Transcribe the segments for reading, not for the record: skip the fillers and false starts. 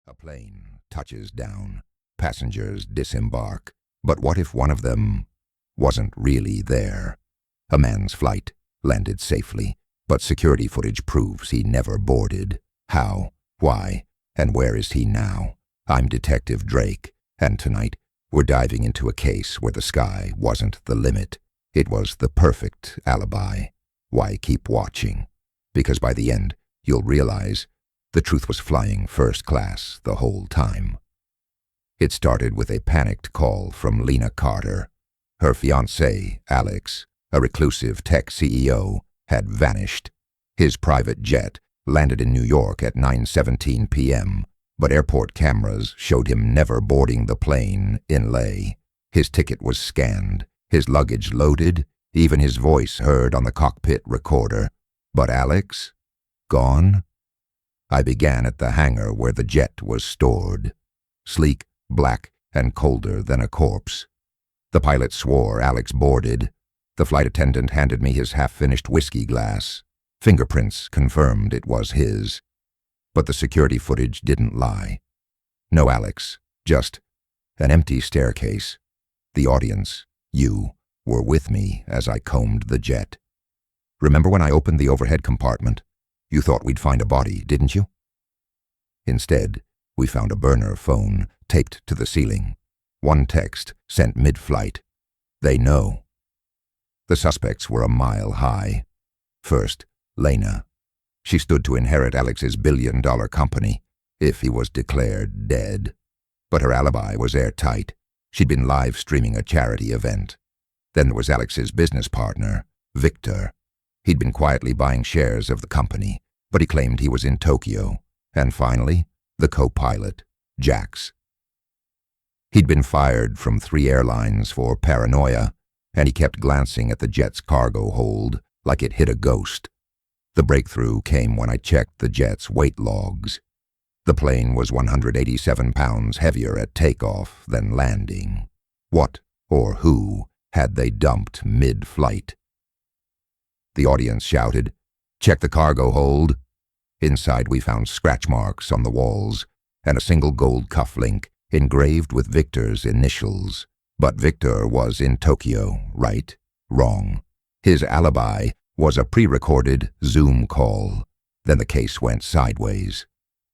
A plane touches down. Passengers disembark. But what if one of them wasn't really there? A man's flight landed safely, but security footage proves he never boarded. How? Why? And where is he now? I'm Detective Drayk, and tonight we're diving into a case where the sky wasn't the limit. It was the perfect alibi. Why keep watching? Because by the end, you'll realize the truth was flying first class the whole time. It started with a panicked call from Lena Carter. Her fiancé, Alex, a reclusive tech CEO, had vanished. His private jet landed in New York at 9:17 p.m., but airport cameras showed him never boarding the plane in LA. His ticket was scanned, his luggage loaded, even his voice heard on the cockpit recorder. But Alex? Gone? I began at the hangar where the jet was stored. Sleek, black, and colder than a corpse. The pilot swore Alex boarded. The flight attendant handed me his half-finished whiskey glass. Fingerprints confirmed it was his. But the security footage didn't lie. No Alex, just an empty staircase. The audience, you, were with me as I combed the jet. Remember when I opened the overhead compartment? You thought we'd find a body, didn't you? Instead, we found a burner phone taped to the ceiling. One text sent mid-flight. They know. The suspects were a mile high. First, Lena. She stood to inherit Alex's billion-dollar company if he was declared dead. But her alibi was airtight. She'd been live streaming a charity event. Then there was Alex's business partner, Victor. He'd been quietly buying shares of the company, but he claimed he was in Tokyo. And finally, the co-pilot, Jax. He'd been fired from 3 airlines for paranoia, and he kept glancing at the jet's cargo hold like it hit a ghost. The breakthrough came when I checked the jet's weight logs. The plane was 187 pounds heavier at takeoff than landing. What or who had they dumped mid-flight? The audience shouted, "Check the cargo hold." Inside we found scratch marks on the walls and a single gold cufflink engraved with Victor's initials. But Victor was in Tokyo, right? Wrong. His alibi was a pre-recorded Zoom call. Then the case went sideways.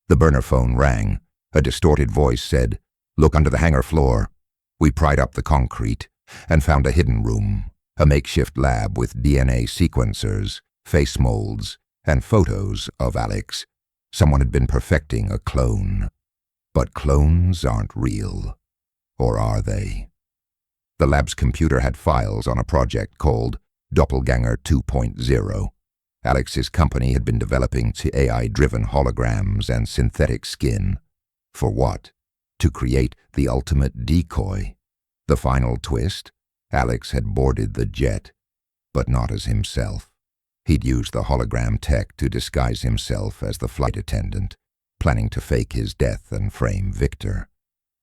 The burner phone rang. A distorted voice said, "Look under the hangar floor." We pried up the concrete and found a hidden room, a makeshift lab with DNA sequencers, face molds, and photos of Alex. Someone had been perfecting a clone. But clones aren't real. Or are they? The lab's computer had files on a project called Doppelganger 2.0. Alex's company had been developing AI-driven holograms and synthetic skin. For what? To create the ultimate decoy. The final twist? Alex had boarded the jet, but not as himself. He'd used the hologram tech to disguise himself as the flight attendant, planning to fake his death and frame Victor.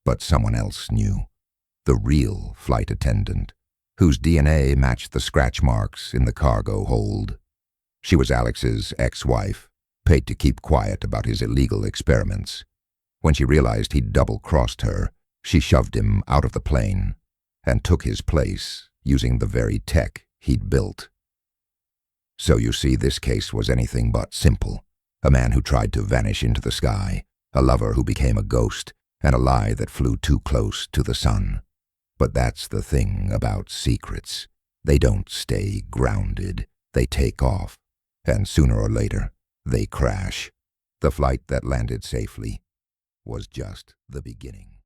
But someone else knew. The real flight attendant, whose DNA matched the scratch marks in the cargo hold. She was Alex's ex-wife, paid to keep quiet about his illegal experiments. When she realized he'd double-crossed her, she shoved him out of the plane and took his place using the very tech he'd built. So you see, this case was anything but simple. A man who tried to vanish into the sky, a lover who became a ghost, and a lie that flew too close to the sun. But that's the thing about secrets. They don't stay grounded. They take off, and sooner or later, they crash. The flight that landed safely was just the beginning.